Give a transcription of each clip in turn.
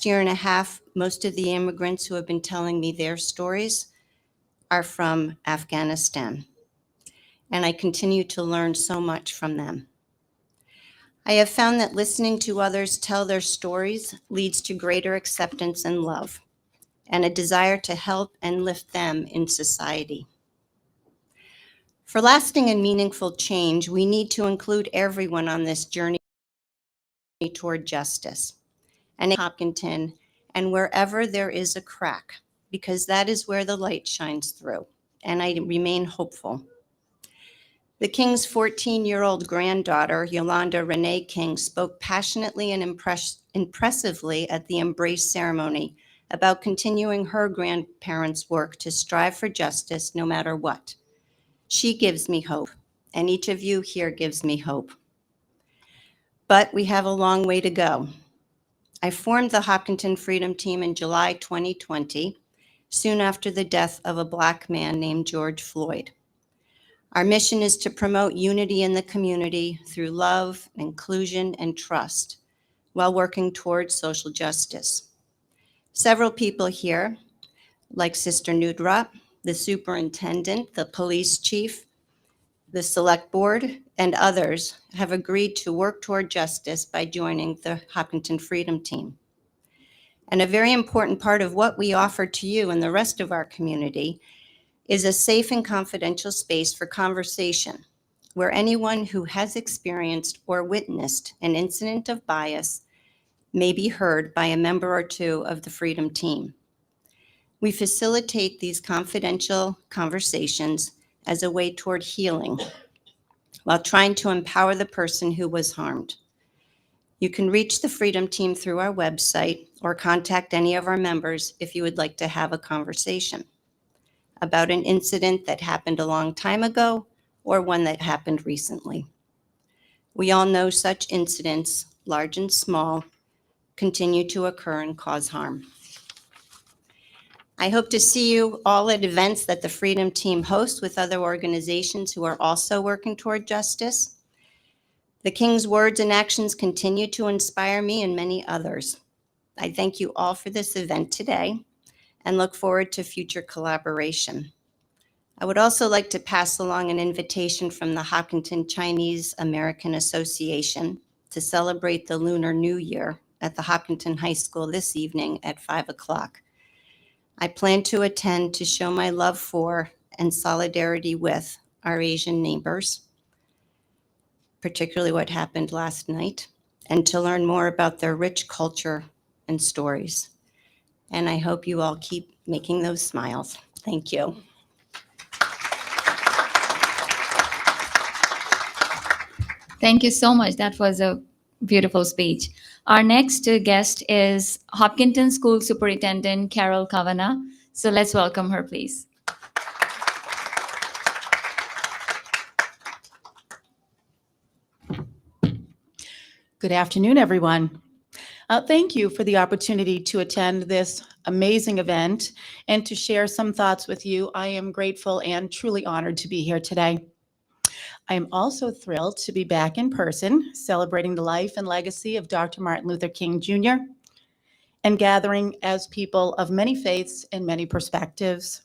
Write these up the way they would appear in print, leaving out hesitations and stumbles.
year and a half, most of the immigrants who have been telling me their stories are from Afghanistan, and I continue to learn so much from them. I have found that listening to others tell their stories leads to greater acceptance and love, and a desire to help and lift them in society. For lasting and meaningful change, we need to include everyone on this journey toward justice, and in Hopkinton, and wherever there is a crack, because that is where the light shines through, and I remain hopeful. The King's 14-year-old granddaughter, Yolanda Renee King, spoke passionately and impressively at the Embrace ceremony about continuing her grandparents' work to strive for justice no matter what. She gives me hope, and each of you here gives me hope. But we have a long way to go. I formed the Hopkinton Freedom Team in July 2020, soon after the death of a Black man named George Floyd. Our mission is to promote unity in the community through love, inclusion, and trust, while working towards social justice. Several people here, like Sister Nudra, the superintendent, the police chief, the select board, and others, have agreed to work toward justice by joining the Hopkinton Freedom Team. And a very important part of what we offer to you and the rest of our community is a safe and confidential space for conversation, where anyone who has experienced or witnessed an incident of bias may be heard by a member or two of the Freedom Team. We facilitate these confidential conversations as a way toward healing, while trying to empower the person who was harmed. You can reach the Freedom Team through our website or contact any of our members if you would like to have a conversation about an incident that happened a long time ago or one that happened recently. We all know such incidents, large and small, continue to occur and cause harm. I hope to see you all at events that the Freedom Team hosts with other organizations who are also working toward justice. The King's words and actions continue to inspire me and many others. I thank you all for this event today and look forward to future collaboration. I would also like to pass along an invitation from the Hopkinton Chinese American Association to celebrate the Lunar New Year at the Hopkinton High School this evening at 5 o'clock. I plan to attend to show my love for and solidarity with our Asian neighbors, particularly what happened last night, and to learn more about their rich culture and stories. And I hope you all keep making those smiles. Thank you. Thank you so much. That was a beautiful speech. Our next guest is Hopkinton School Superintendent Carol Kavanagh. So let's welcome her, please. Good afternoon, everyone. Thank you for the opportunity to attend this amazing event and to share some thoughts with you. I am grateful and truly honored to be here today. I am also thrilled to be back in person, celebrating the life and legacy of Dr. Martin Luther King Jr. and gathering as people of many faiths and many perspectives.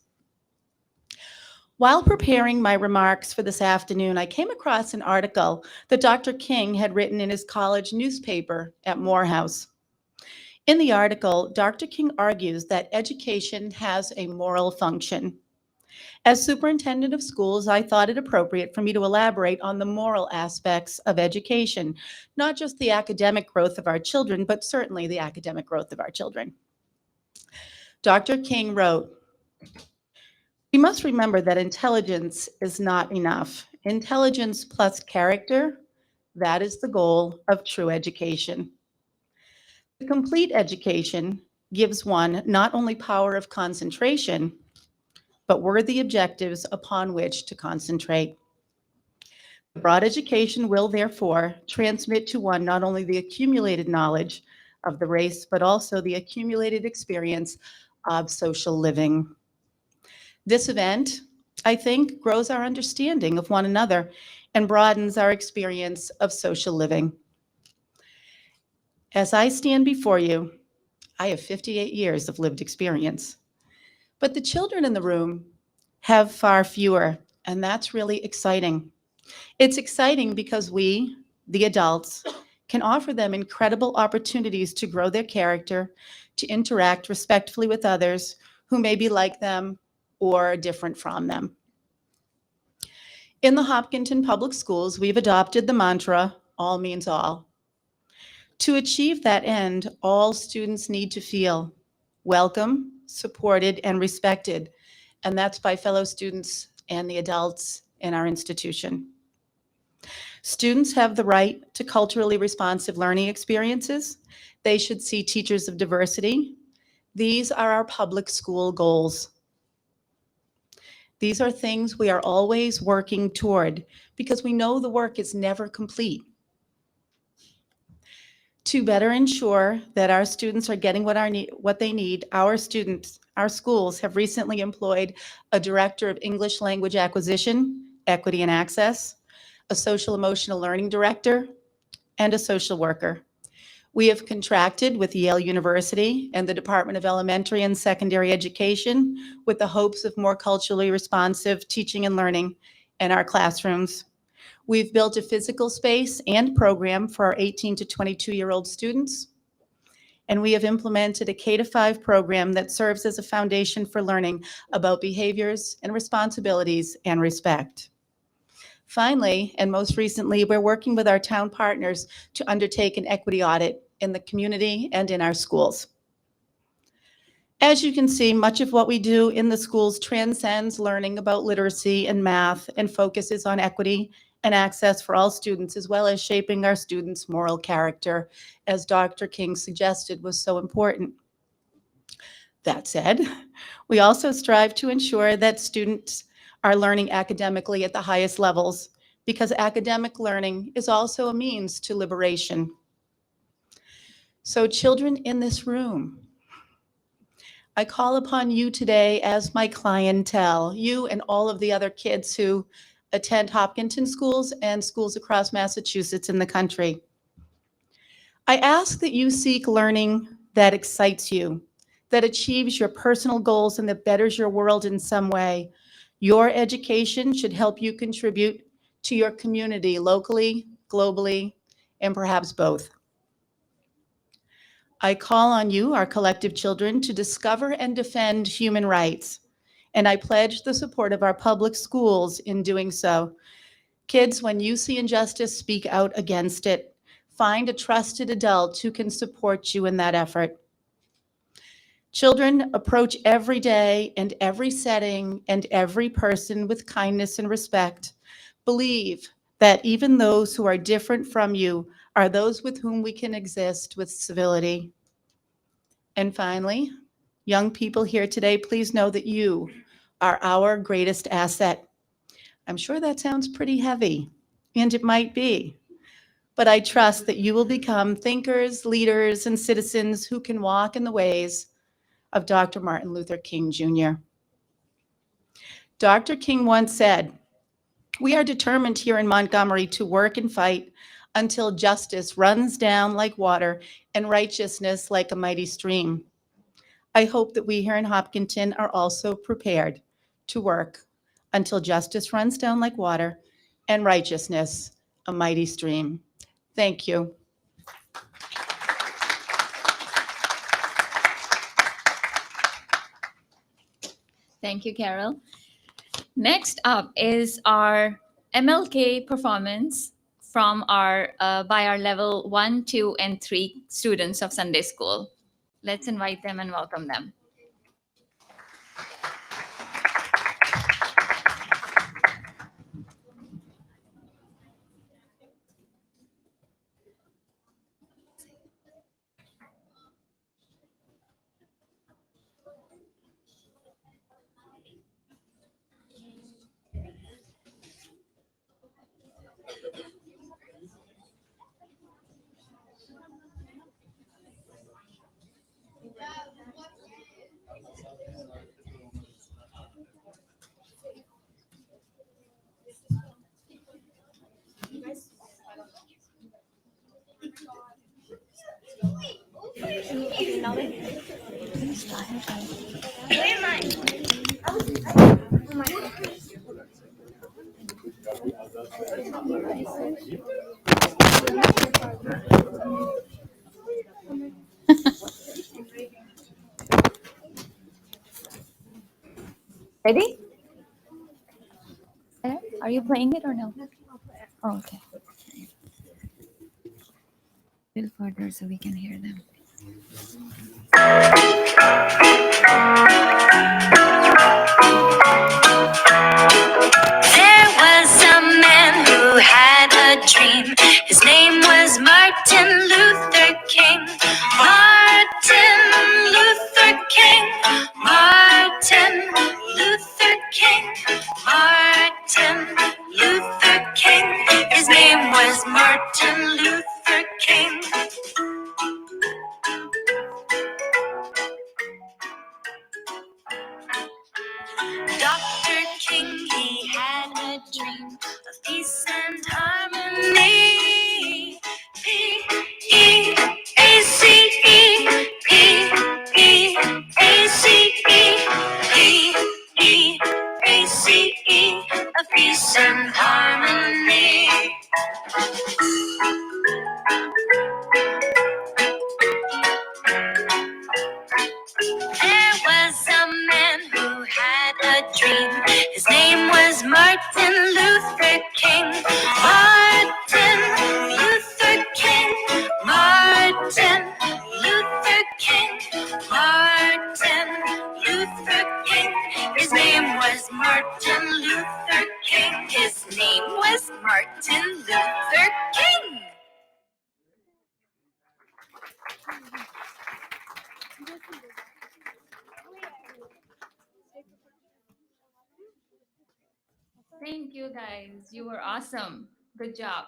While preparing my remarks for this afternoon, I came across an article that Dr. King had written in his college newspaper at Morehouse. In the article, Dr. King argues that education has a moral function. As superintendent of schools, I thought it appropriate for me to elaborate on the moral aspects of education, not just the academic growth of our children, but certainly the academic growth of our children. Dr. King wrote, "We must remember that intelligence is not enough. Intelligence plus character, that is the goal of true education. The complete education gives one not only power of concentration, but worthy objectives upon which to concentrate. Broad education will therefore transmit to one not only the accumulated knowledge of the race, but also the accumulated experience of social living." This event, I think, grows our understanding of one another and broadens our experience of social living. As I stand before you, I have 58 years of lived experience. But the children in the room have far fewer, and that's really exciting. It's exciting because we, the adults, can offer them incredible opportunities to grow their character, to interact respectfully with others who may be like them or different from them. In the Hopkinton Public Schools, we've adopted the mantra, all means all. To achieve that end, all students need to feel welcome, supported, and respected, and that's by fellow students and the adults in our institution. Students have the right to culturally responsive learning experiences. They should see teachers of diversity. These are our public school goals. These are things we are always working toward because we know the work is never complete. To better ensure that our students are getting what they need, our schools have recently employed a director of English language acquisition, equity and access, a social emotional learning director, and a social worker. We have contracted with Yale University and the Department of Elementary and Secondary Education with the hopes of more culturally responsive teaching and learning in our classrooms. We've built a physical space and program for our 18 to 22-year-old students. And we have implemented a K-5 program that serves as a foundation for learning about behaviors and responsibilities and respect. Finally, and most recently, we're working with our town partners to undertake an equity audit in the community and in our schools. As you can see, much of what we do in the schools transcends learning about literacy and math and focuses on equity and access for all students, as well as shaping our students' moral character, as Dr. King suggested was so important. That said, we also strive to ensure that students are learning academically at the highest levels, because academic learning is also a means to liberation. So children in this room, I call upon you today as my clientele, you and all of the other kids who attend Hopkinton schools and schools across Massachusetts and the country. I ask that you seek learning that excites you, that achieves your personal goals, and that betters your world in some way. Your education should help you contribute to your community locally, globally, and perhaps both. I call on you, our collective children, to discover and defend human rights, and I pledge the support of our public schools in doing so. Kids, when you see injustice, speak out against it. Find a trusted adult who can support you in that effort. Children, approach every day and every setting and every person with kindness and respect. Believe that even those who are different from you are those with whom we can exist with civility. And finally, young people here today, please know that you are our greatest asset. I'm sure that sounds pretty heavy, and it might be, but I trust that you will become thinkers, leaders, and citizens who can walk in the ways of Dr. Martin Luther King Jr. Dr. King once said, "We are determined here in Montgomery to work and fight until justice runs down like water and righteousness like a mighty stream." I hope that we here in Hopkinton are also prepared to work until justice runs down like water and righteousness a mighty stream. Thank you. Thank you, Carol. Next up is our MLK performance from by our level 1, 2, and 3 students of Sunday school. Let's invite them and welcome them. Ready? Are you playing it or no? Oh, okay. A little further so we can hear them. There was a man who had a dream. His name was Martin Luther King. Martin Luther King. Martin Luther King. Martin Luther King. His name was Martin Luther King. Dr. King, he had a dream of peace and harmony. P-E-A-C-E, P-E-A-C-E, P-E-A-C-E, of peace and harmony. There was a man who had a dream. His name was Martin Luther King. Martin Luther King. Martin Luther King. Martin Luther King. His name was Martin Luther King. His name was Martin Luther King. Thank you, guys. You were awesome. Good job.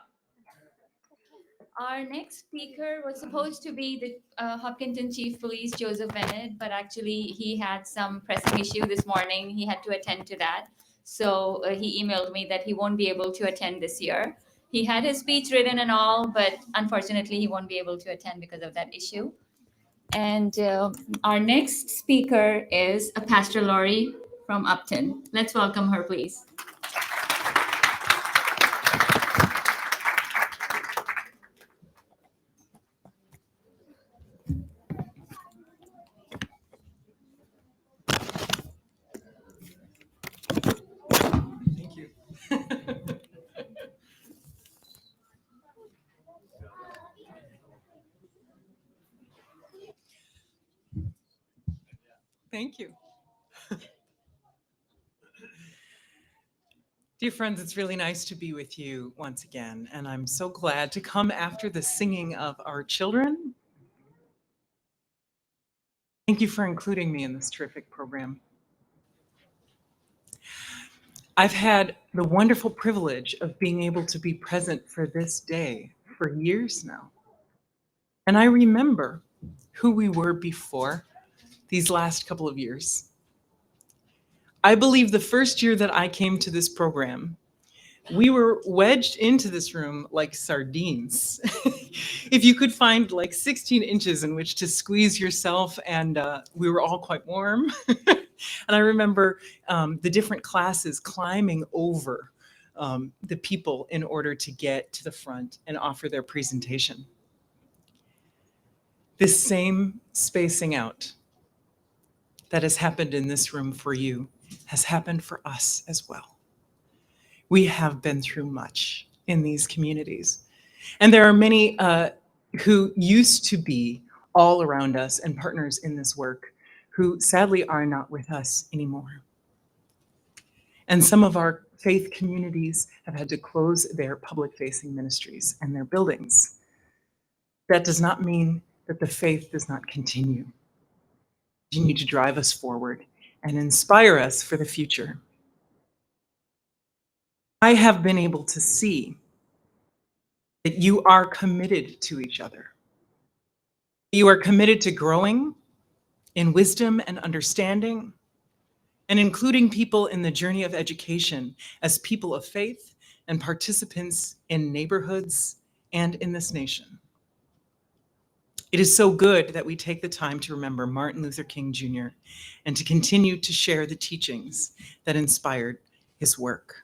Our next speaker was supposed to be the Hopkinton Chief Police Joseph Bennett, but actually he had some pressing issue this morning. He had to attend to that. So he emailed me that he won't be able to attend this year. He had his speech written and all, but unfortunately he won't be able to attend because of that issue. And our next speaker is Pastor Lori from Upton. Let's welcome her, please. Thank you. Thank you. Dear friends, it's really nice to be with you once again, and I'm so glad to come after the singing of our children. Thank you for including me in this terrific program. I've had the wonderful privilege of being able to be present for this day for years now. And I remember who we were before these last couple of years. I believe the first year that I came to this program, we were wedged into this room like sardines. If you could find like 16 inches in which to squeeze yourself, and we were all quite warm. And I remember the different classes climbing over the people in order to get to the front and offer their presentation. This same spacing out that has happened in this room for you has happened for us as well. We have been through much in these communities. And there are many who used to be all around us and partners in this work who sadly are not with us anymore. And some of our faith communities have had to close their public-facing ministries and their buildings. That does not mean that the faith does not continue to drive us forward and inspire us for the future. I have been able to see that you are committed to each other. You are committed to growing in wisdom and understanding, and including people in the journey of education as people of faith and participants in neighborhoods and in this nation. It is so good that we take the time to remember Martin Luther King Jr. and to continue to share the teachings that inspired his work.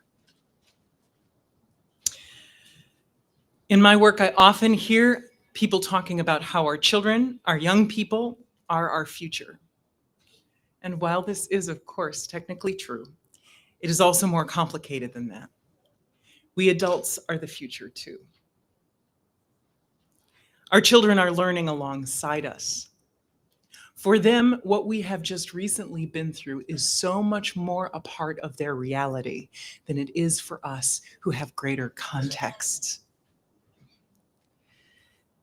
In my work, I often hear people talking about how our children, our young people, are our future. And while this is, of course, technically true, it is also more complicated than that. We adults are the future too. Our children are learning alongside us. For them, what we have just recently been through is so much more a part of their reality than it is for us who have greater context.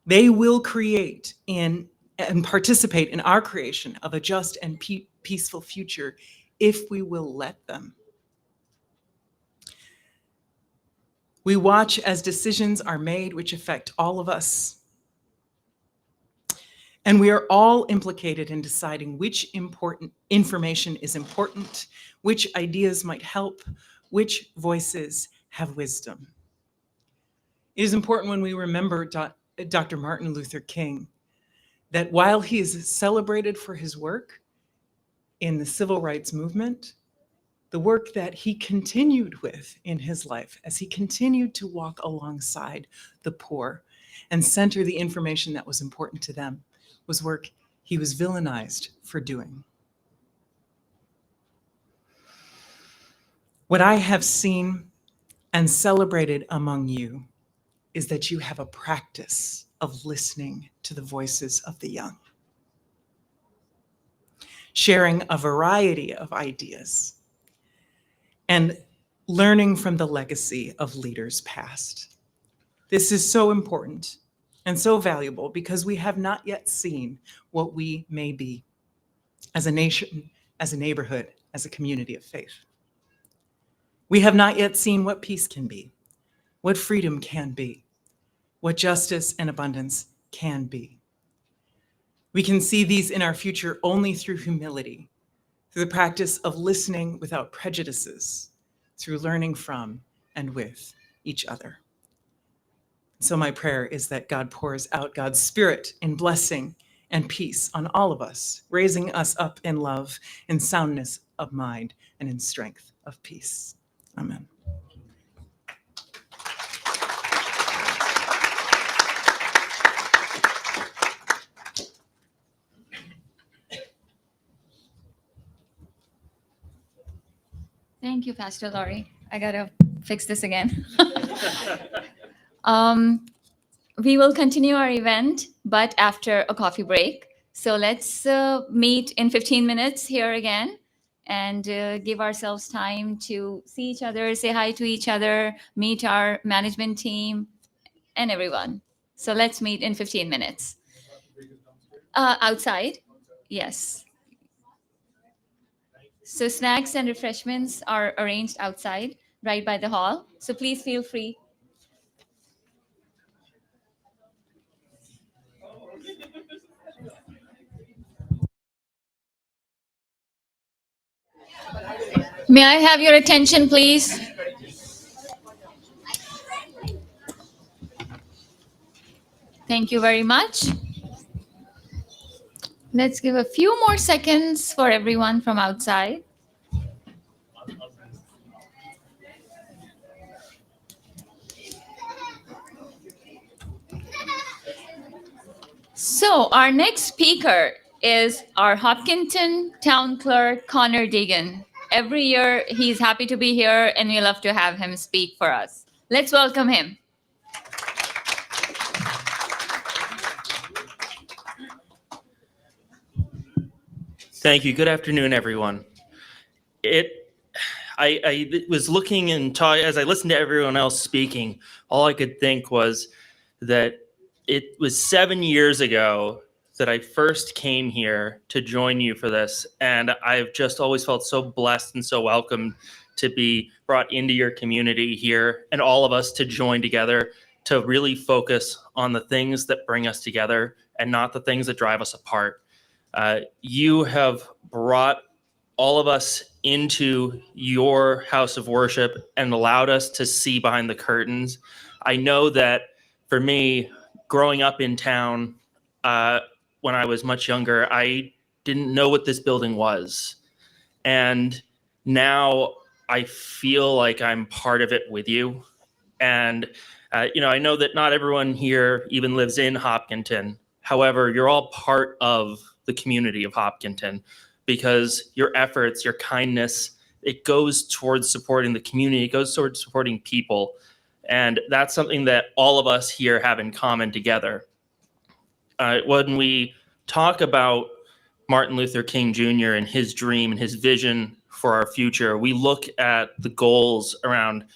They will create and participate in our creation of a just and peaceful future if we will let them. We watch as decisions are made which affect all of us. And we are all implicated in deciding which important information is important, which ideas might help, which voices have wisdom. It is important when we remember Dr. Martin Luther King that while he is celebrated for his work in the civil rights movement, the work that he continued with in his life as he continued to walk alongside the poor and center the information that was important to them was work he was villainized for doing. What I have seen and celebrated among you is that you have a practice of listening to the voices of the young, sharing a variety of ideas, and learning from the legacy of leaders past. This is so important and so valuable because we have not yet seen what we may be as a nation, as a neighborhood, as a community of faith. We have not yet seen what peace can be, what freedom can be, what justice and abundance can be. We can see these in our future only through humility, through the practice of listening without prejudices, through learning from and with each other. So my prayer is that God pours out God's Spirit in blessing and peace on all of us, raising us up in love, in soundness of mind, and in strength of peace. Amen. Thank you, Pastor Laurie. I gotta fix this again. We will continue our event, but after a coffee break. So let's meet in 15 minutes here again and give ourselves time to see each other, say hi to each other, meet our management team and everyone. So let's meet in 15 minutes. Outside, yes. So snacks and refreshments are arranged outside, right by the hall. So please feel free. May I have your attention, please? Thank you very much. Let's give a few more seconds for everyone from outside. So our next speaker is our Hopkinton Town Clerk, Connor Deegan. Every year, he's happy to be here, and we love to have him speak for us. Let's welcome him. Thank you. Good afternoon, everyone. I was looking and as I listened to everyone else speaking, all I could think was that it was 7 years ago that I first came here to join you for this. And I've just always felt so blessed and so welcome to be brought into your community here and all of us to join together to really focus on the things that bring us together and not the things that drive us apart. You have brought all of us into your house of worship and allowed us to see behind the curtains. I know that for me, growing up in town, when I was much younger, I didn't know what this building was. And now I feel like I'm part of it with you. And, I know that not everyone here even lives in Hopkinton. However, you're all part of the community of Hopkinton because your efforts, your kindness, it goes towards supporting the community, it goes towards supporting people. And that's something that all of us here have in common together. When we talk about Martin Luther King Jr. and his dream and his vision for our future, we look at the goals around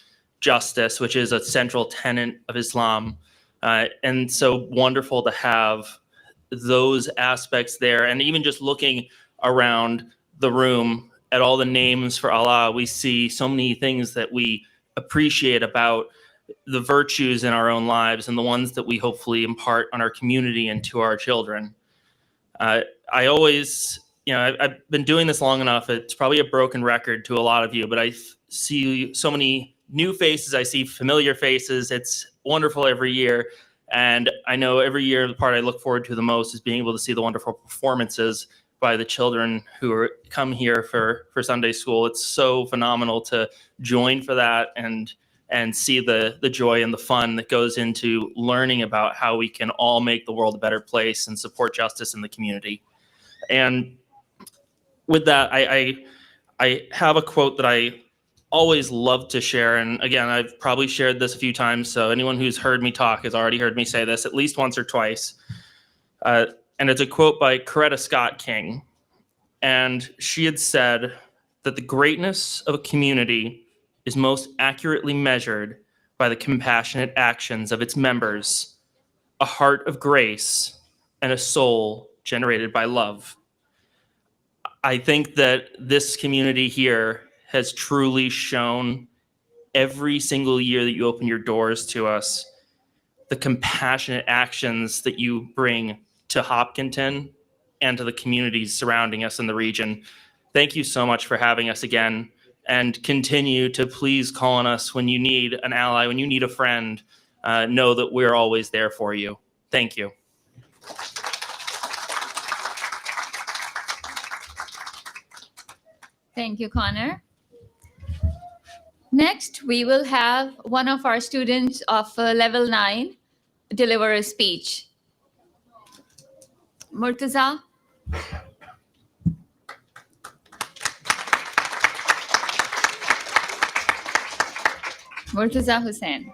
justice, which is a central tenet of Islam. And so wonderful to have those aspects there. And even just looking around the room at all the names for Allah, we see so many things that we appreciate about the virtues in our own lives and the ones that we hopefully impart on our community and to our children. I always, I've been doing this long enough. It's probably a broken record to a lot of you, but I see so many new faces. I see familiar faces. It's wonderful every year. And I know every year the part I look forward to the most is being able to see the wonderful performances by the children who come here for Sunday school. It's so phenomenal to join for that and see the joy and the fun that goes into learning about how we can all make the world a better place and support justice in the community. And with that, I have a quote that I always love to share. And again, I've probably shared this a few times, so anyone who's heard me talk has already heard me say this at least once or twice. And it's a quote by Coretta Scott King. And she had said that the greatness of a community is most accurately measured by the compassionate actions of its members, a heart of grace, and a soul generated by love. I think that this community here has truly shown every single year that you open your doors to us, the compassionate actions that you bring to Hopkinton and to the communities surrounding us in the region. Thank you so much for having us again, and continue to please call on us when you need an ally, when you need a friend. Know that we're always there for you. Thank you. Thank you, Connor. Next, we will have one of our students of level 9 deliver a speech. Murtaza. Murtaza Hussain.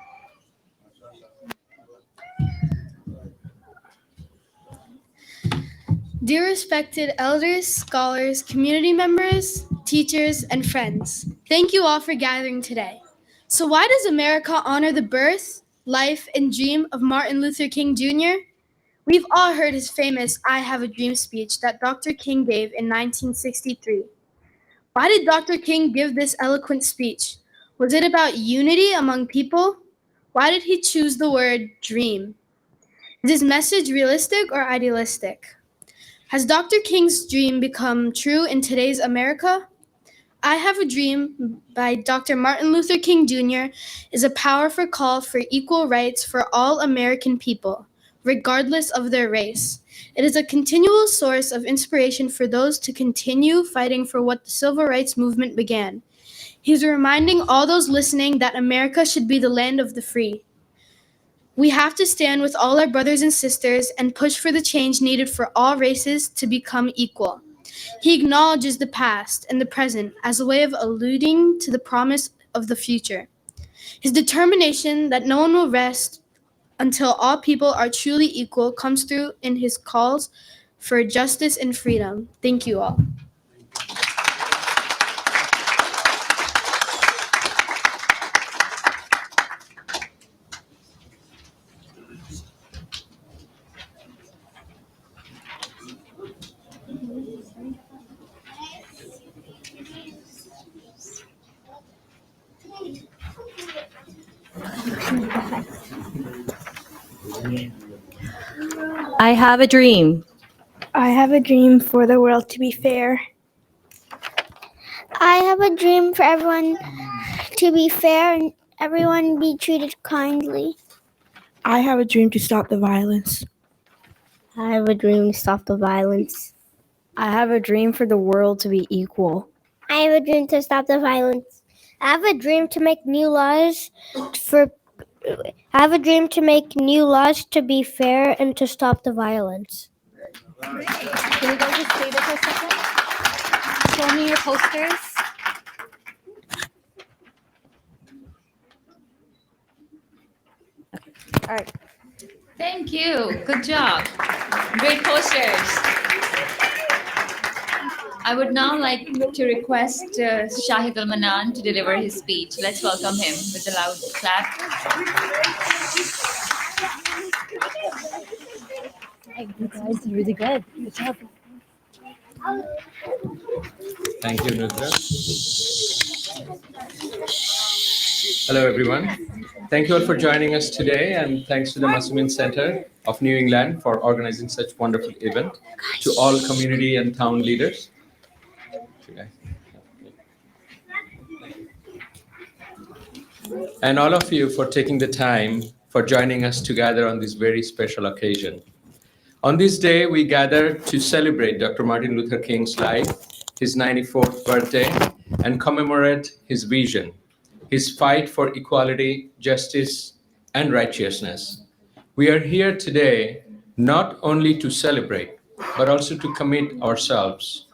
Dear respected elders, scholars, community members, teachers, and friends, thank you all for gathering today. So why does America honor the birth, life, and dream of Martin Luther King Jr.? We've all heard his famous I Have a Dream speech that Dr. King gave in 1963. Why did Dr. King give this eloquent speech? Was it about unity among people? Why did he choose the word dream? Is his message realistic or idealistic? Has Dr. King's dream become true in today's America? I Have a Dream by Dr. Martin Luther King Jr. is a powerful call for equal rights for all American people, regardless of their race. It is a continual source of inspiration for those to continue fighting for what the civil rights movement began. He's reminding all those listening that America should be the land of the free. We have to stand with all our brothers and sisters and push for the change needed for all races to become equal. He acknowledges the past and the present as a way of alluding to the promise of the future. His determination that no one will rest until all people are truly equal comes through in his calls for justice and freedom. Thank you all. I have a dream. I have a dream for the world to be fair. I have a dream for everyone to be fair and everyone be treated kindly. I have a dream to stop the violence. I have a dream to stop the violence. I have a dream for the world to be equal. I have a dream to stop the violence. I have a dream to make new laws for I have a dream to make new laws to be fair and to stop the violence. Great. Can you guys just stay there for a second? Show me your posters. All right. Thank you. Good job. Great posters. I would now like to request Shahid Al-Manan to deliver his speech. Let's welcome him with a loud clap. You guys did really good. Good job. Thank you, Nudra. Hello, everyone. Thank you all for joining us today, and thanks to the Masumeen Center of New England for organizing such wonderful event. To all community and town leaders. And all of you for taking the time for joining us together on this very special occasion. On this day, we gather to celebrate Dr. Martin Luther King's life, his 94th birthday, and commemorate his vision, his fight for equality, justice, and righteousness. We are here today not only to celebrate, but also to commit ourselves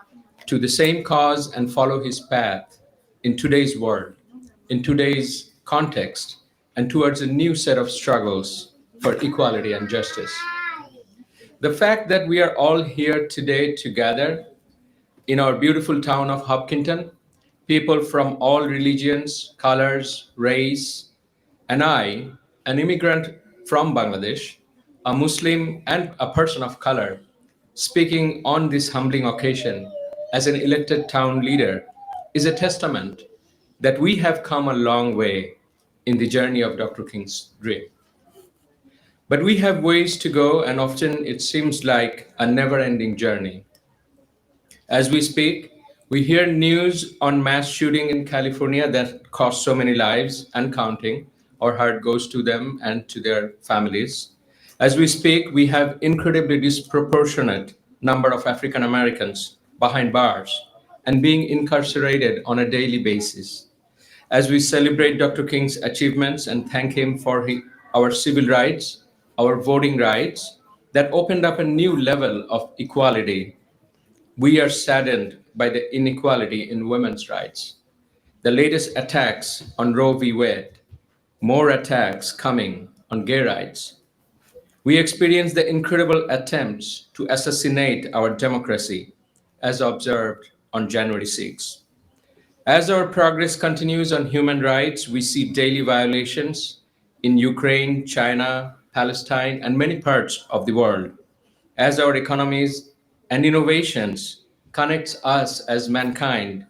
to the same cause and follow his path in today's world, in today's context, and towards a new set of struggles for equality and justice. The fact that we are all here today together in our beautiful town of Hopkinton, people from all religions, colors, race, and I, an immigrant from Bangladesh, a Muslim and a person of color, speaking on this humbling occasion as an elected town leader is a testament that we have come a long way in the journey of Dr. King's dream. But we have ways to go, and often it seems like a never-ending journey. As we speak, we hear news on mass shooting in California that cost so many lives and counting. Our heart goes to them and to their families. As we speak, we have incredibly disproportionate number of African Americans behind bars and being incarcerated on a daily basis. As we celebrate Dr. King's achievements and thank him for our civil rights, our voting rights that opened up a new level of equality, we are saddened by the inequality in women's rights. The latest attacks on Roe v. Wade, more attacks coming on gay rights. We experience the incredible attempts to assassinate our democracy as observed on January 6. As our progress continues on human rights, we see daily violations in Ukraine, China, Palestine, and many parts of the world. As our economies and innovations connects us as mankind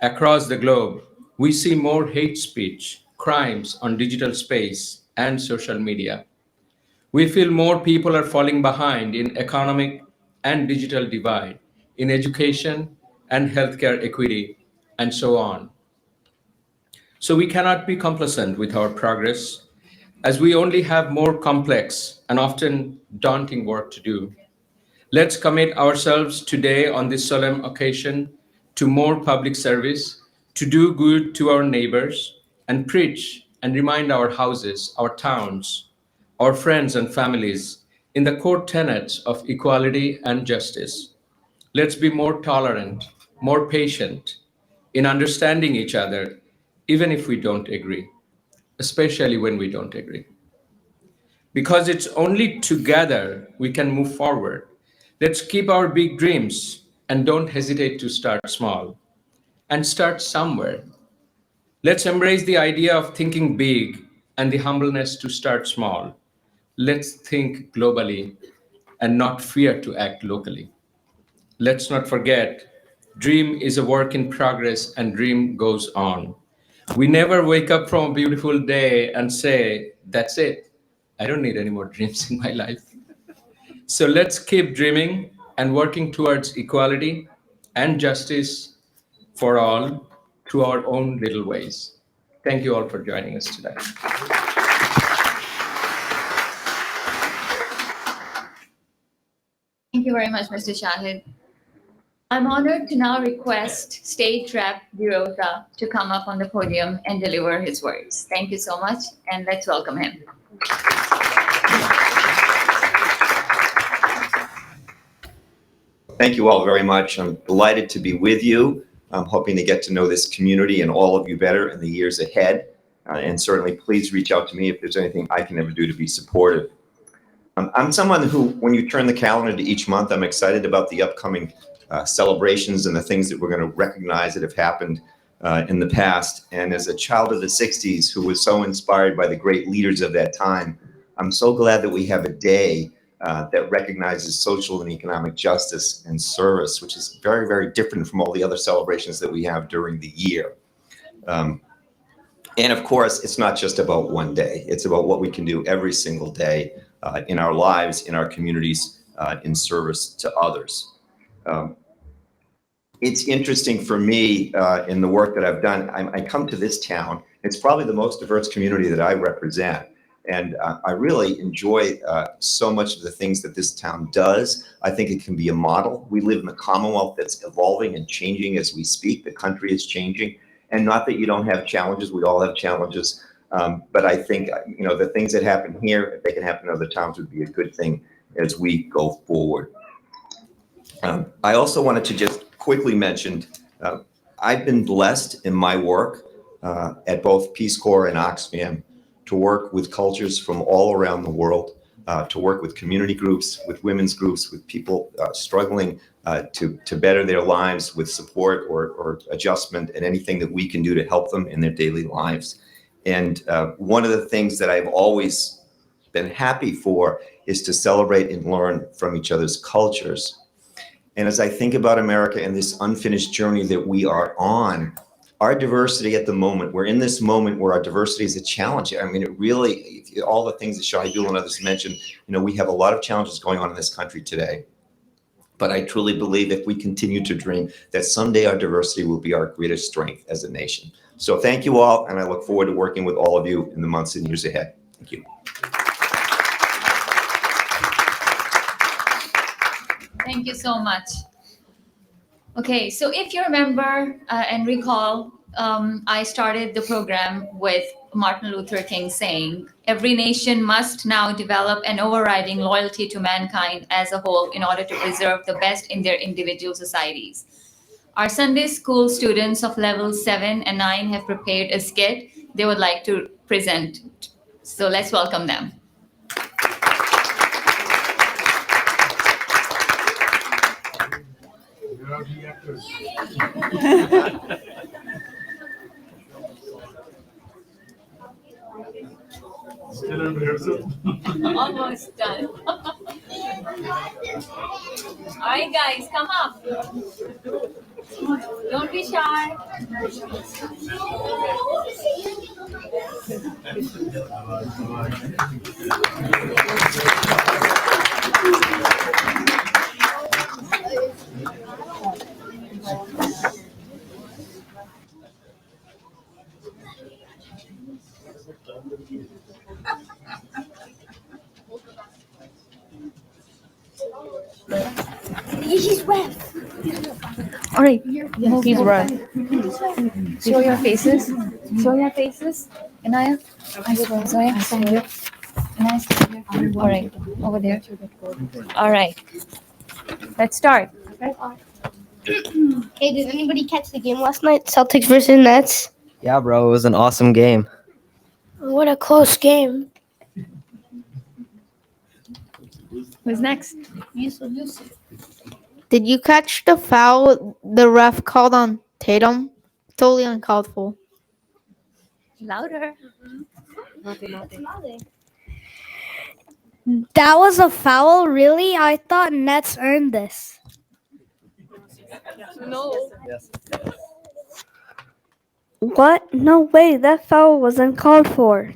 across the globe, we see more hate speech, crimes on digital space and social media. We feel more people are falling behind in economic and digital divide, in education and healthcare equity, and so on. So we cannot be complacent with our progress, as we only have more complex and often daunting work to do. Let's commit ourselves today on this solemn occasion to more public service, to do good to our neighbors, and preach and remind our houses, our towns, our friends and families in the core tenets of equality and justice. Let's be more tolerant, more patient in understanding each other, even if we don't agree, especially when we don't agree. Because it's only together we can move forward. Let's keep our big dreams and don't hesitate to start small and start somewhere. Let's embrace the idea of thinking big and the humbleness to start small. Let's think globally and not fear to act locally. Let's not forget, dream is a work in progress and dream goes on. We never wake up from a beautiful day and say, that's it. I don't need any more dreams in my life. So let's keep dreaming and working towards equality and justice for all through our own little ways. Thank you all for joining us today. you very much, Mr. Shahid. I'm honored to now request State Rep Dirota to come up on the podium and deliver his words. Thank you so much, and let's welcome him. Thank you all very much. I'm delighted to be with you. I'm hoping to get to know this community and all of you better in the years ahead. And certainly please reach out to me if there's anything I can ever do to be supportive. I'm someone who, when you turn the calendar to each month, I'm excited about the upcoming celebrations and the things that we're going to recognize that have happened in the past. And as a child of the 60s who was so inspired by the great leaders of that time, I'm so glad that we have a day that recognizes social and economic justice and service, which is very, very different from all the other celebrations that we have during the year. And of course, it's not just about one day. It's about what we can do every single day in our lives, in our communities, in service to others. It's interesting for me in the work that I've done. I come to this town. It's probably the most diverse community that I represent. And I really enjoy so much of the things that this town does. I think it can be a model. We live in a Commonwealth that's evolving and changing as we speak. The country is changing. And not that you don't have challenges, we all have challenges. But I think, you know, the things that happen here, if they can happen in other towns, would be a good thing as we go forward. I also wanted to just quickly mention, I've been blessed in my work at both Peace Corps and Oxfam to work with cultures from all around the world, to work with community groups, with women's groups, with people struggling to better their lives with support or adjustment and anything that we can do to help them in their daily lives. And one of the things that I've always been happy for is to celebrate and learn from each other's cultures. And as I think about America and this unfinished journey that we are on, our diversity at the moment, we're in this moment where our diversity is a challenge. I mean, it really, all the things that Shahidul and others mentioned, you know, we have a lot of challenges going on in this country today. But I truly believe if we continue to dream that someday our diversity will be our greatest strength as a nation. So thank you all, and I look forward to working with all of you in the months and years ahead. Thank you. Thank you so much. Okay, so if you remember and recall, I started the program with Martin Luther King saying, every nation must now develop an overriding loyalty to mankind as a whole in order to preserve the best in their individual societies. Our Sunday school students of levels 7 and 9 have prepared a skit they would like to present. So let's welcome them. Almost done. All right, guys, come up. Don't be shy. He's wet. All right, he's red. Show your faces. Show your faces. Inaya. Zoya, stand here. Inaya, stand here. All right, over there. All right. Let's start. Hey, did anybody catch the game last night? Celtics versus Nets. Yeah, bro, it was an awesome game. What a close game. Who's next? Did you catch the foul the ref called on Tatum? Totally uncalled for. Louder. That was a foul, really? I thought Nets earned this. No. What? No way, that foul was uncalled for.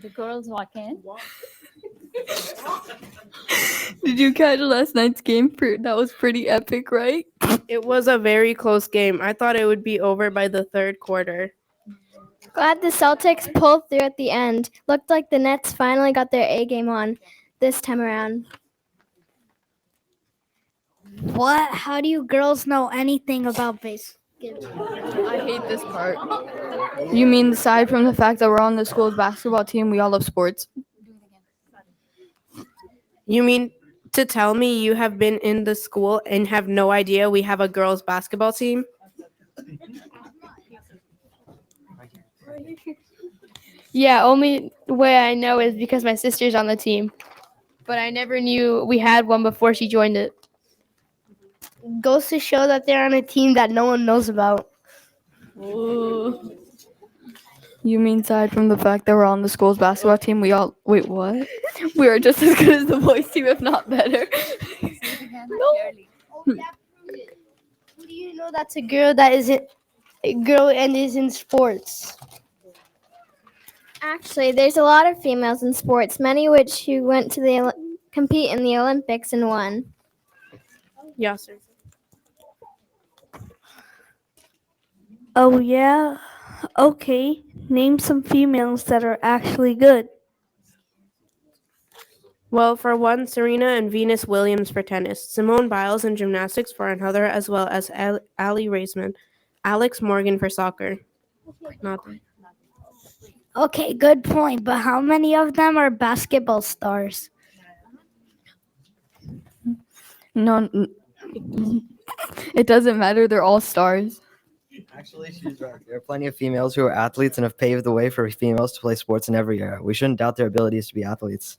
The girls walk in. Did you catch last night's game? That was pretty epic, right? It was a very close game. I thought it would be over by the third quarter. Glad the Celtics pulled through at the end. Looked like the Nets finally got their A game on. this time around. What? How do you girls know anything about basketball? I hate this part. You mean aside from the fact that we're on the school's basketball team, we all love sports? You mean to tell me you have been in the school and have no idea we have a girls' basketball team? Yeah, only way I know is because my sister's on the team. But I never knew we had one before she joined it. Goes to show that they're on a team that no one knows about. You mean aside from the fact that we're on the school's basketball team, we all wait, what? We are just as good as the boys team, if not better. How do you know that's a girl that isn't a girl and is in sports? Actually, there's a lot of females in sports, many which who went to the compete in the Olympics and won. Yeah, sir. Oh yeah? Okay. Name some females that are actually good. Well, for one, Serena and Venus Williams for tennis, Simone Biles in gymnastics for another, as well as Ali Raisman, Alex Morgan for soccer. Nothing. Okay, good point. But how many of them are basketball stars? No, it doesn't matter. They're all stars. Actually, she's right. There are plenty of females who are athletes and have paved the way for females to play sports in every era. We shouldn't doubt their abilities to be athletes.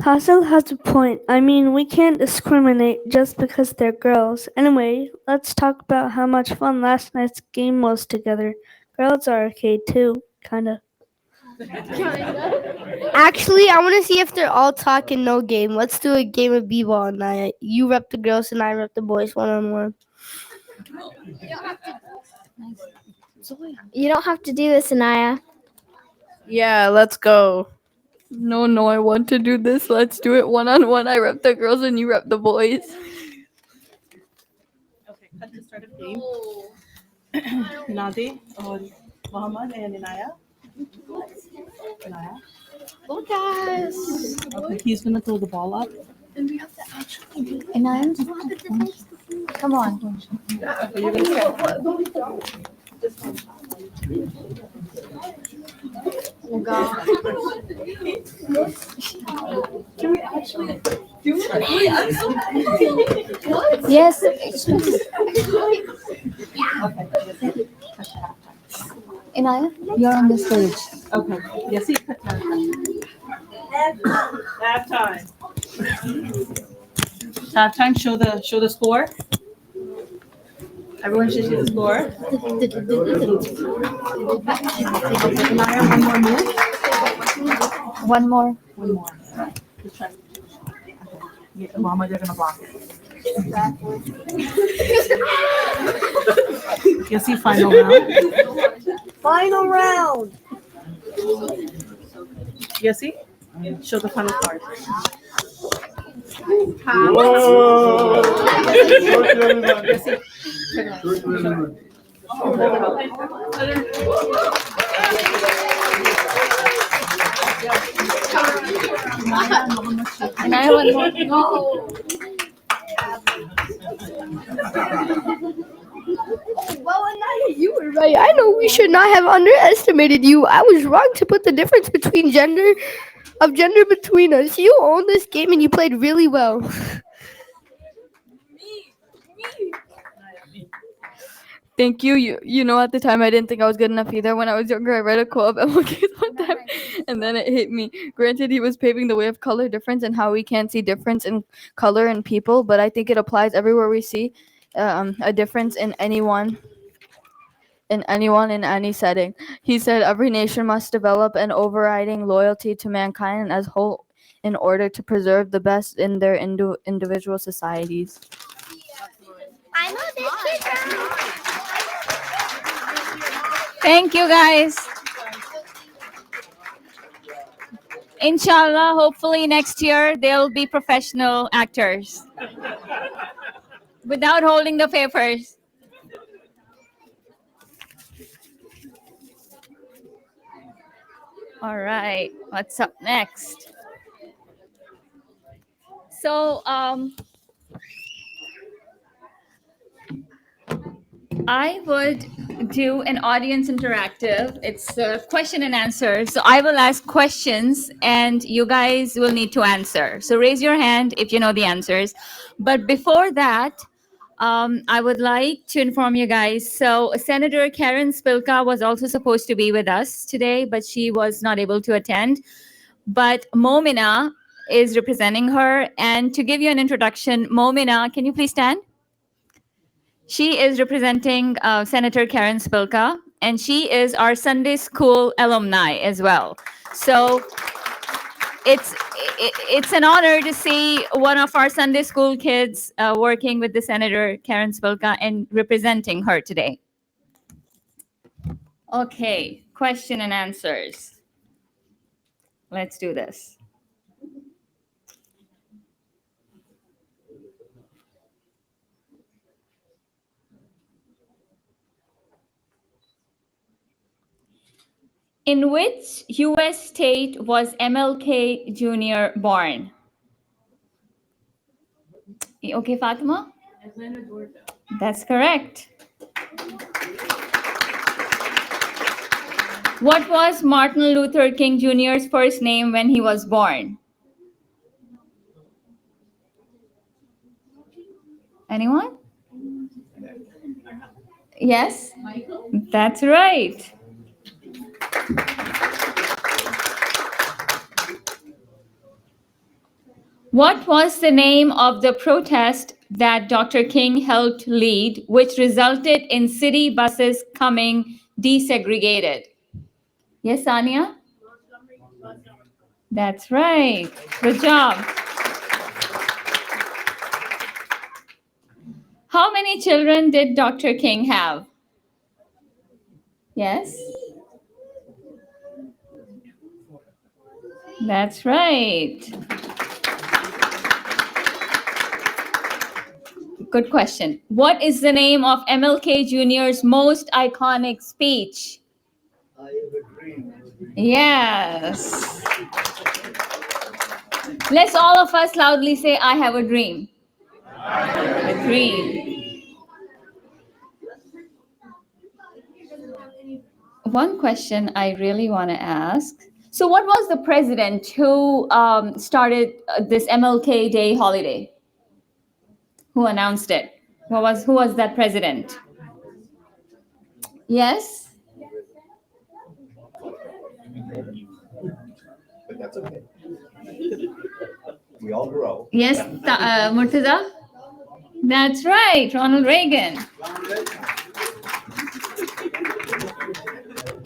Hazel has a point. I mean, we can't discriminate just because they're girls. Anyway, let's talk about how much fun last night's game was together. Girls are okay too, kinda. Actually, I want to see if they're all talking no game. Let's do a game of b-ball night. You rep the girls and I rep the boys one-on-one. You don't have to do this, Anaya. Yeah, let's go. No, I want to do this. Let's do it one-on-one. I rep the girls and you rep the boys. Okay, cut to start of game. Nadi or Muhammad and Inaya. Inaya. Oh, guys. Okay, he's gonna throw the ball up. Anaya, come on. Okay, you're gonna start. Oh, God. Can we actually do it? Yes. Okay. Anaya, you're on the stage. Okay. Yes, he cut time. Halftime. Halftime. Show the score. Everyone should see the score. Naya, one more move. One more. One more. Yeah, Mama, they're gonna block it. You see, final round. Final round. You see? Show the final card. You see? Anaya, one more. No. Well, Anaya, you were right. I know we should not have underestimated you. I was wrong to put the difference between gender between us. You owned this game and you played really well. Thank you. You know, at the time, I didn't think I was good enough either. When I was younger, I read a quote of MLK one time, and then it hit me. Granted, he was paving the way of color difference and how we can't see difference in color in people, but I think it applies everywhere we see a difference in anyone, in any setting. He said every nation must develop an overriding loyalty to mankind as whole in order to preserve the best in their individual societies. I know this kid. Thank you, guys. Inshallah, hopefully next year they'll be professional actors without holding the papers. All right, what's up next? So I would do an audience interactive. It's a question and answer. So I will ask questions and you guys will need to answer. So raise your hand if you know the answers. But before that, I would like to inform you guys. So Senator Karen Spilka was also supposed to be with us today, but she was not able to attend. But Momina is representing her. And to give you an introduction, Momina, can you please stand? She is representing Senator Karen Spilka, and she is our Sunday school alumni as well. So it's an honor to see one of our Sunday school kids working with the Senator Karen Spilka and representing her today. Okay, question and answers. Let's do this. In which U.S. state was MLK Jr. born? Okay, Fatima? Atlanta, Georgia. That's correct. What was Martin Luther King Jr.'s first name when he was born? Anyone? Yes? Michael? That's right. What was the name of the protest that Dr. King helped lead, which resulted in city buses coming desegregated? Yes, Anya? That's right. Good job. How many children did Dr. King have? Yes? That's right. Good question. What is the name of MLK Jr.'s most iconic speech? I have a dream. Yes. Let's all of us loudly say, I have a dream. I have a dream. One question I really want to ask. So what was the president who started this MLK Day holiday? Who announced it? Who was that president? Yes? But that's okay. We all grow. Yes, Murtaza? That's right, Ronald Reagan.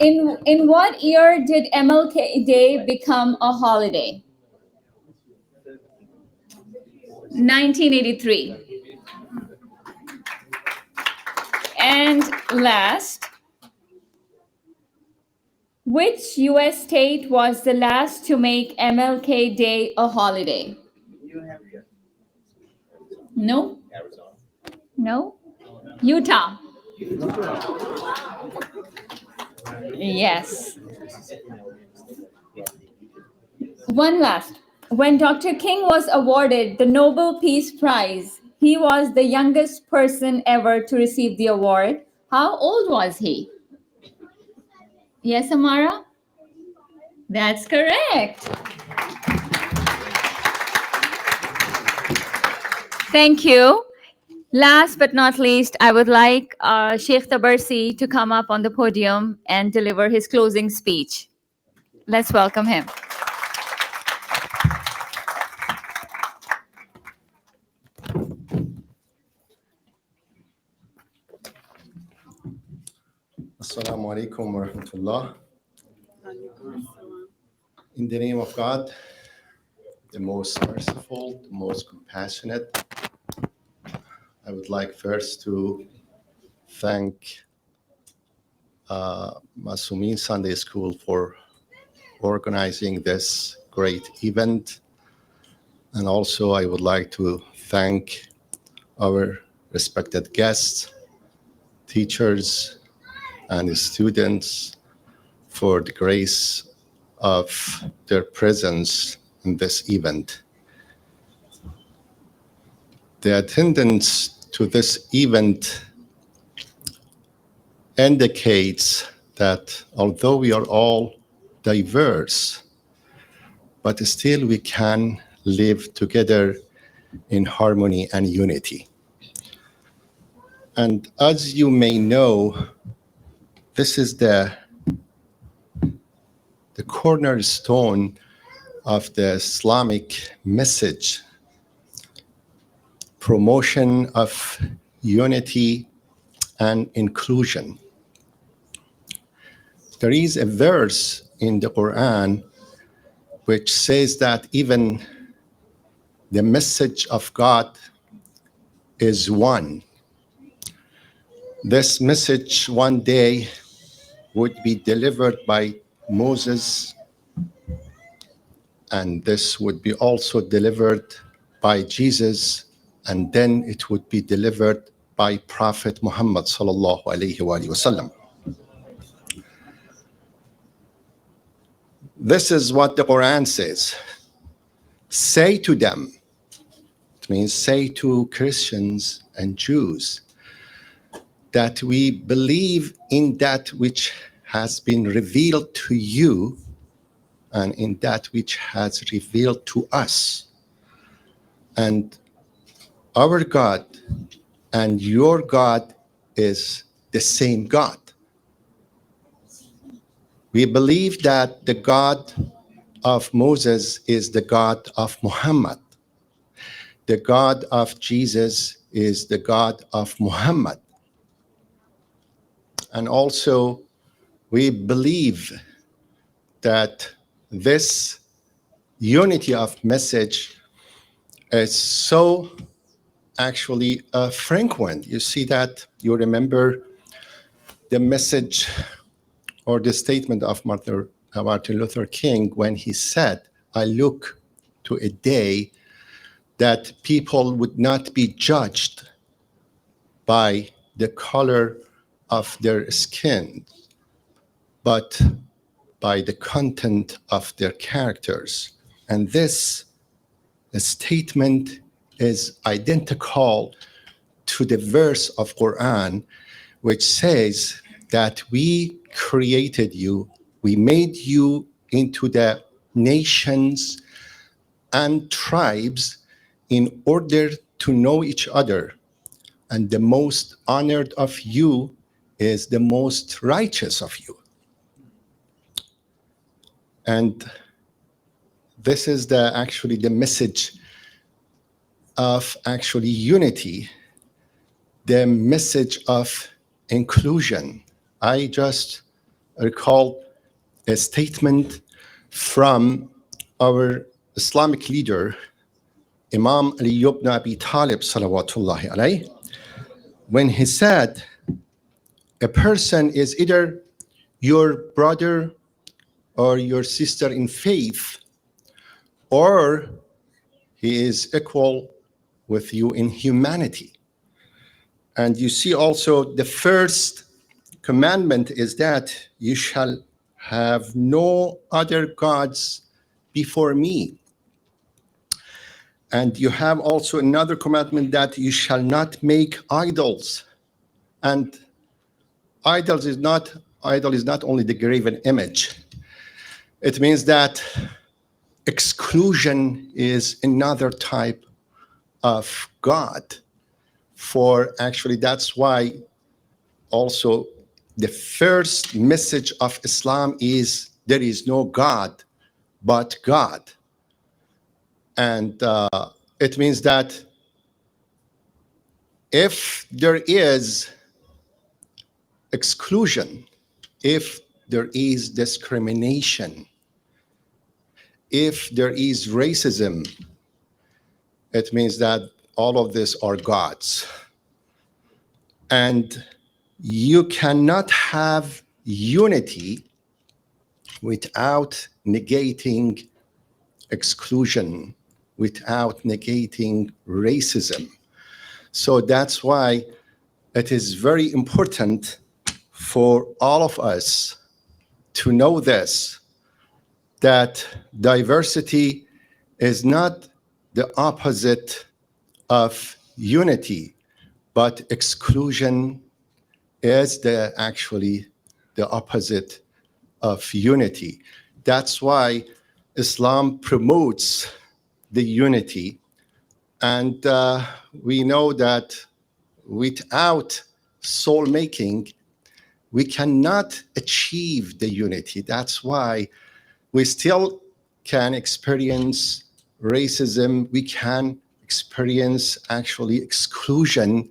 In what year did MLK Day become a holiday? 1983. And last, which US state was the last to make MLK Day a holiday? No? No? Utah. Yes. One last. When Dr. King was awarded the Nobel Peace Prize, he was the youngest person ever to receive the award. How old was he? Yes, Amara? That's correct. Thank you. Last but not least, I would like Sheikh Tabarsi to come up on the podium and deliver his closing speech. Let's welcome him. Assalamu alaikum wa rahmatullah. In the name of God, the most merciful, the most compassionate, I would like first to thank Masumeen Sunday School for organizing this great event. And also I would like to thank our respected guests, teachers, and students for the grace of their presence in this event. The attendance to this event indicates that although we are all diverse, but still we can live together in harmony and unity. And as you may know, this is the cornerstone of the Islamic message, promotion of unity and inclusion. There is a verse in the Quran which says that even the message of God is one. This message one day would be delivered by Moses, and this would be also delivered by Jesus, and then it would be delivered by Prophet Muhammad sallallahu alaihi wasallam. This is what the Quran says. Say to them, it means say to Christians and Jews, that we believe in that which has been revealed to you and in that which has revealed to us. And our God and your God is the same God. We believe that the God of Moses is the God of Muhammad. The God of Jesus is the God of Muhammad. And also, we believe that this unity of message is so actually frequent. You see that, you remember the message or the statement of Martin Luther King when he said, I look to a day that people would not be judged by the color of their skin, but by the content of their characters. And this statement is identical to the verse of Quran, which says that we created you, we made you into the nations and tribes in order to know each other. And the most honored of you is the most righteous of you. And this is actually the message of actually unity, the message of inclusion. I just recall a statement from our Islamic leader, Imam Ali ibn Abi Talib, salawatullahi alayh, when he said, a person is either your brother or your sister in faith, or he is equal with you in humanity. And you see also the first commandment is that you shall have no other gods before me. And you have also another commandment that you shall not make idols. And idol is not only the graven image. It means that exclusion is another type of God. For actually, that's why also the first message of Islam is there is no God but God. And it means that if there is exclusion, if there is discrimination, if there is racism, it means that all of these are gods. And you cannot have unity without negating exclusion, without negating racism. So that's why it is very important for all of us to know this that diversity is not the opposite of unity, but exclusion is actually the opposite of unity. That's why Islam promotes the unity. And we know that without soul making, we cannot achieve the unity. That's why we still can experience racism. We can experience actually exclusion,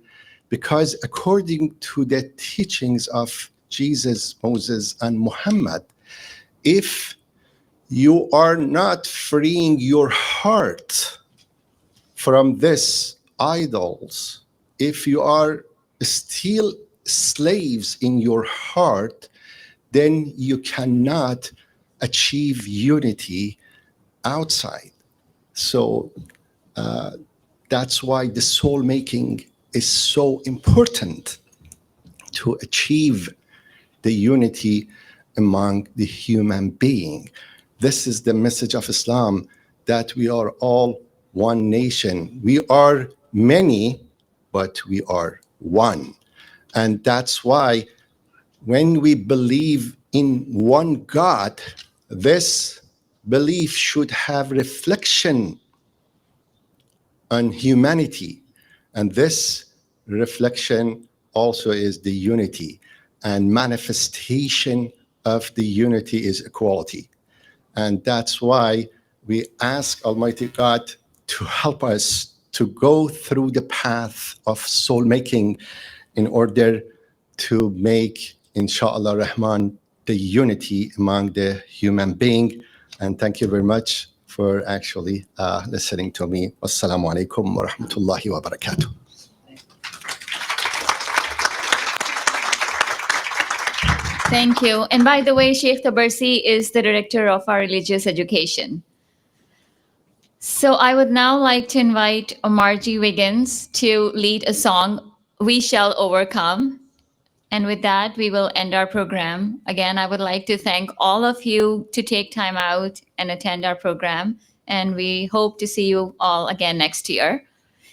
because according to the teachings of Jesus, Moses, and Muhammad, if you are not freeing your heart from these idols, if you are still slaves in your heart, then you cannot achieve unity outside. So that's why the soul making is so important to achieve the unity among the human being. This is the message of Islam, that we are all one nation. We are many, but we are one. And that's why when we believe in one God, this belief should have reflection on humanity. And this reflection also is the unity. And manifestation of the unity is equality. And that's why we ask Almighty God to help us to go through the path of soul making in order to make, inshallah Rahman, the unity among the human being. And thank you very much for actually listening to me. Wassalamu alaikum wa rahmatullahi wa barakatuh. Thank you. And by the way, Sheikh Tabarsi is the director of our religious education. So I would now like to invite Margie Wiggins to lead a song, We Shall Overcome. And with that, we will end our program. Again, I would like to thank all of you to take time out and attend our program. And we hope to see you all again next year.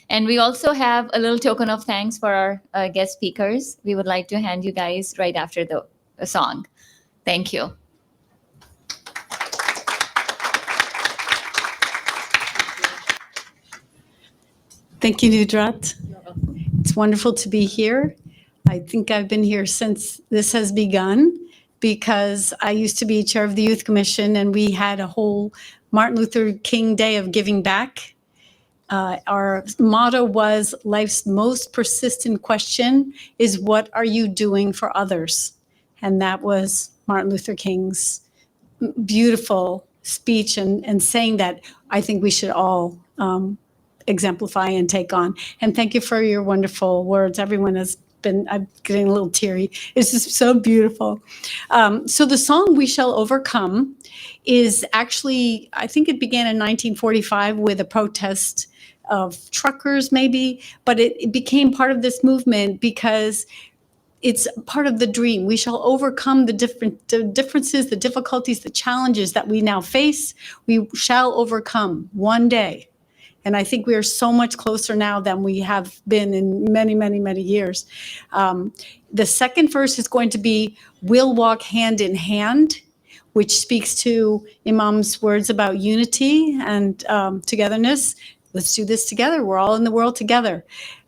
And we also have a little token of thanks for our guest speakers. We would like to hand you guys right after the song. Thank you. Thank you, Nudrat. It's wonderful to be here. I think I've been here since this has begun, because I used to be chair of the Youth Commission, and we had a whole Martin Luther King Day of giving back. Our motto was, life's most persistent question is, what are you doing for others? And that was Martin Luther King's beautiful speech, and saying that I think we should all exemplify and take on. And thank you for your wonderful words. Everyone has been, I'm getting a little teary. It's just so beautiful. So the song We Shall Overcome is actually, I think it began in 1945 with a protest of truckers maybe, but it became part of this movement because it's part of the dream. We shall overcome the differences, the difficulties, the challenges that we now face. We shall overcome one day. And I think we are so much closer now than we have been in many, many, many years. The second verse is going to be, we'll walk hand in hand, which speaks to Imam's words about unity and togetherness. Let's do this together. We're all in the world together.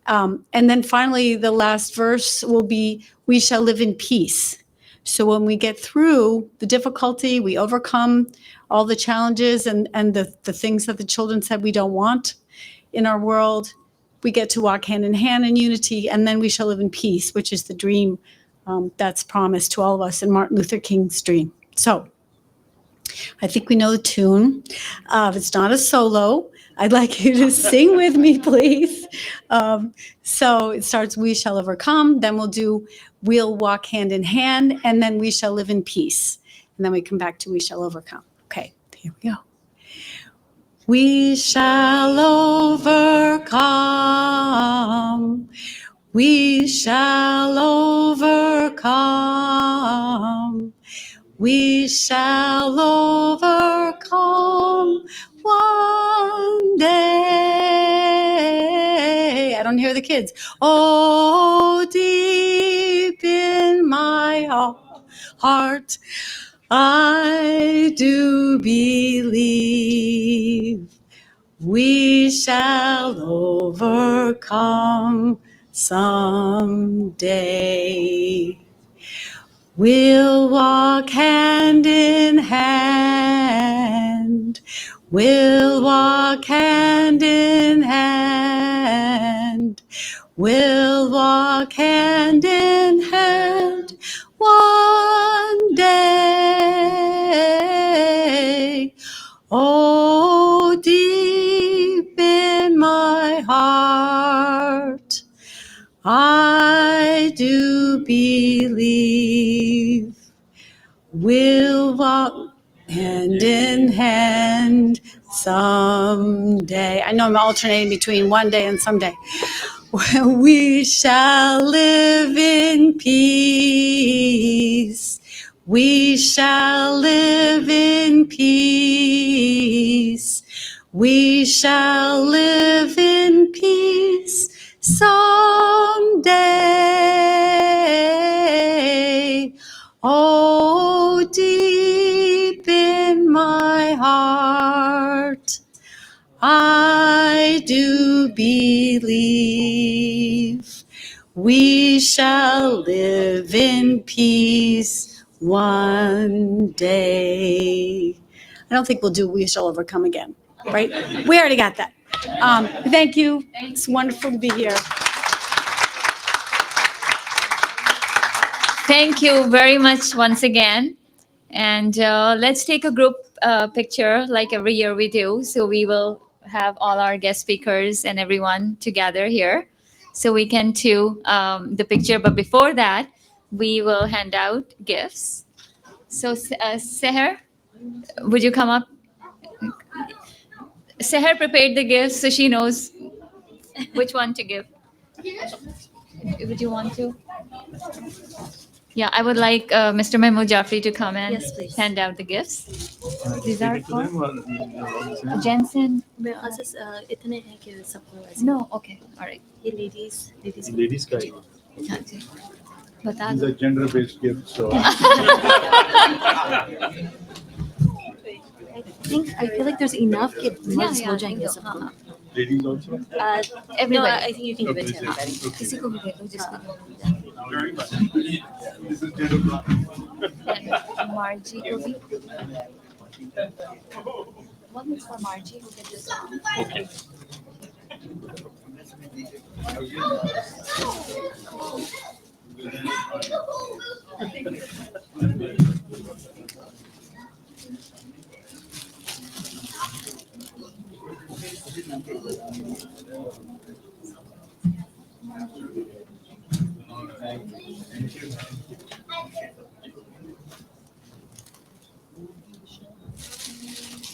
And then finally, the last verse will be, we shall live in peace. So when we get through the difficulty, we overcome all the challenges and the things that the children said we don't want in our world, we get to walk hand in hand in unity, and then we shall live in peace, which is the dream that's promised to all of us in Martin Luther King's dream. So I think we know the tune. It's not a solo. I'd like you to sing with me, please. So it starts, we shall overcome, then we'll do, we'll walk hand in hand, and then we shall live in peace. And then we come back to we shall overcome. Okay, here we go. We shall overcome. We shall overcome. We shall overcome. hear the kids. Oh, deep in my heart, I do believe we shall overcome someday. We'll walk hand in hand. We'll walk hand in hand. We'll walk hand in hand one day. Oh, deep in my heart, I do believe we'll walk hand in hand someday. I know I'm alternating between one day and someday. We shall live in peace. We shall live in peace. We shall live in peace someday. Oh, deep in my heart, I do believe we shall live in peace one day. I don't think we'll do We Shall Overcome again, right? We already got that. Thank you. It's wonderful to be here. Thank you very much once again. And let's take a group picture like every year we do. So we will have all our guest speakers and everyone together here so we can do the picture. But before that, we will hand out gifts. So Seher, would you come up? Seher prepared the gifts so she knows which one to give. Would you want to? Yeah, I would like Mr. Mahmood Jafri to come and hand out the gifts. These are for Jensen. No, okay, all right. ladies का ही हाँ जी, बता these दो. are gender based gifts so I feel like there's enough कि Yeah, मर्ज yeah, हो I think जाएंगे so. सबको. हाँ, हाँ. ladies also Everybody. No, I think you can give it to Okay. everybody. Okay. किसी को भी दे दो जिसको very much this is gender Margie को भी. One is for Margie who can just. okay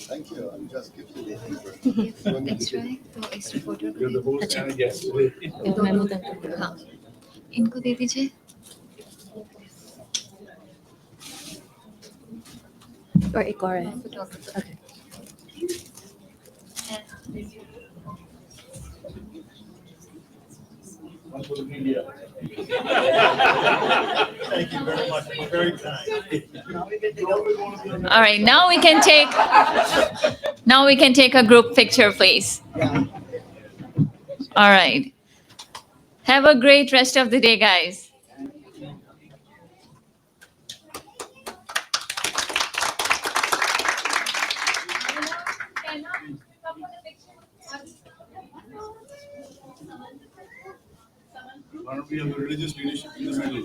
Thank you. I'm just giving you Extra है तो extra photo. you're the host and a guest हाँ, इनको दे दीजिए. Or एक और है. Okay. one for the media thank you very much very kind All right, now we can take a group picture, please. All right. Have a great rest of the day, guys. why don't we have the religious leadership in the middle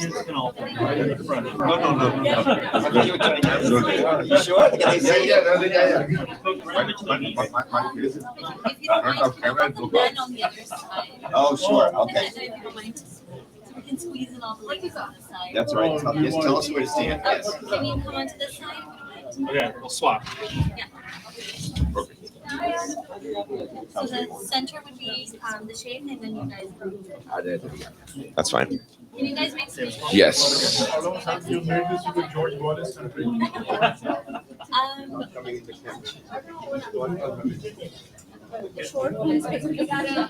You sure? Can they see you? Oh, sure, okay. We can squeeze in all the ladies on this side. That's right. Just tell us where to stand, yes. Can you come onto this side? Okay, we'll swap. Yeah. So the center would be the shape, and then you guys. That's fine. Can you guys make some? Yes. How long have you made this with George Wallace and Short ones, because we gotta.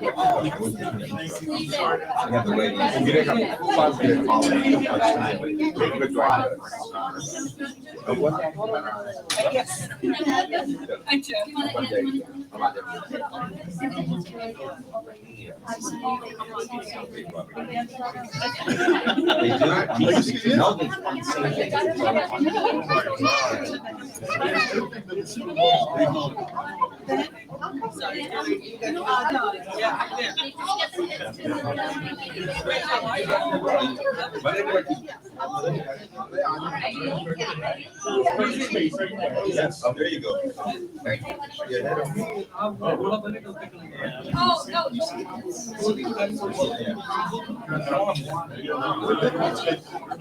Yes, there you go.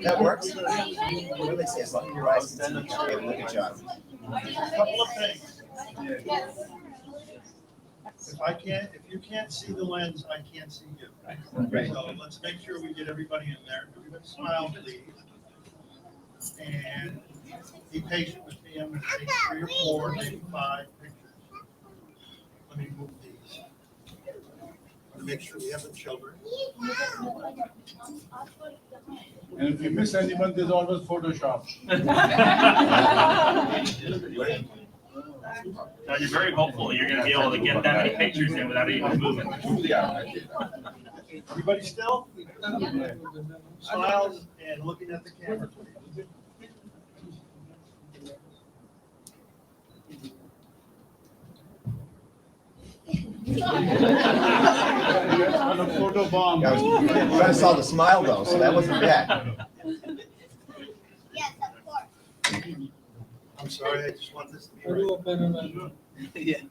That works. Really say, as long as your eyes can see, you have a good job. Couple of things. If you can't see the lens, I can't see you. Right. So let's make sure we get everybody in there. Everybody smile, please. And be patient with me. I'm going to take 3 or 4, maybe 5 pictures. Let me move these. I want to make sure we have the children. And if you miss anyone, there's always Photoshop. Now you're very hopeful you're going to be able to get that many pictures in without even moving. Everybody still? Smiles and looking at the camera, please. On a photo bomb. I saw the smile though, so that wasn't bad. Yes, of course. I'm sorry, I just want this to be right. Yeah.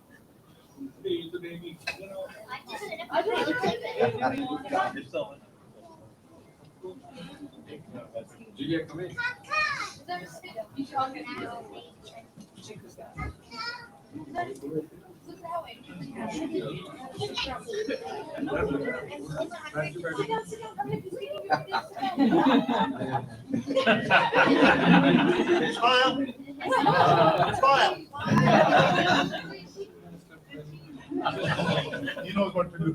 Smile. Smile. He knows what to do.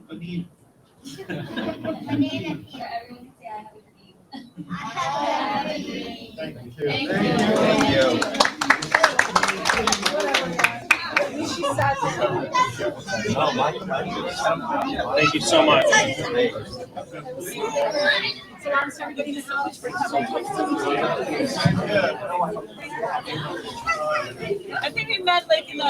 Banana. Banana here. Everyone can say I have a dream. Thank you. Thank Thank you so much. So I'm sorry getting this out for coming. I think we met like in the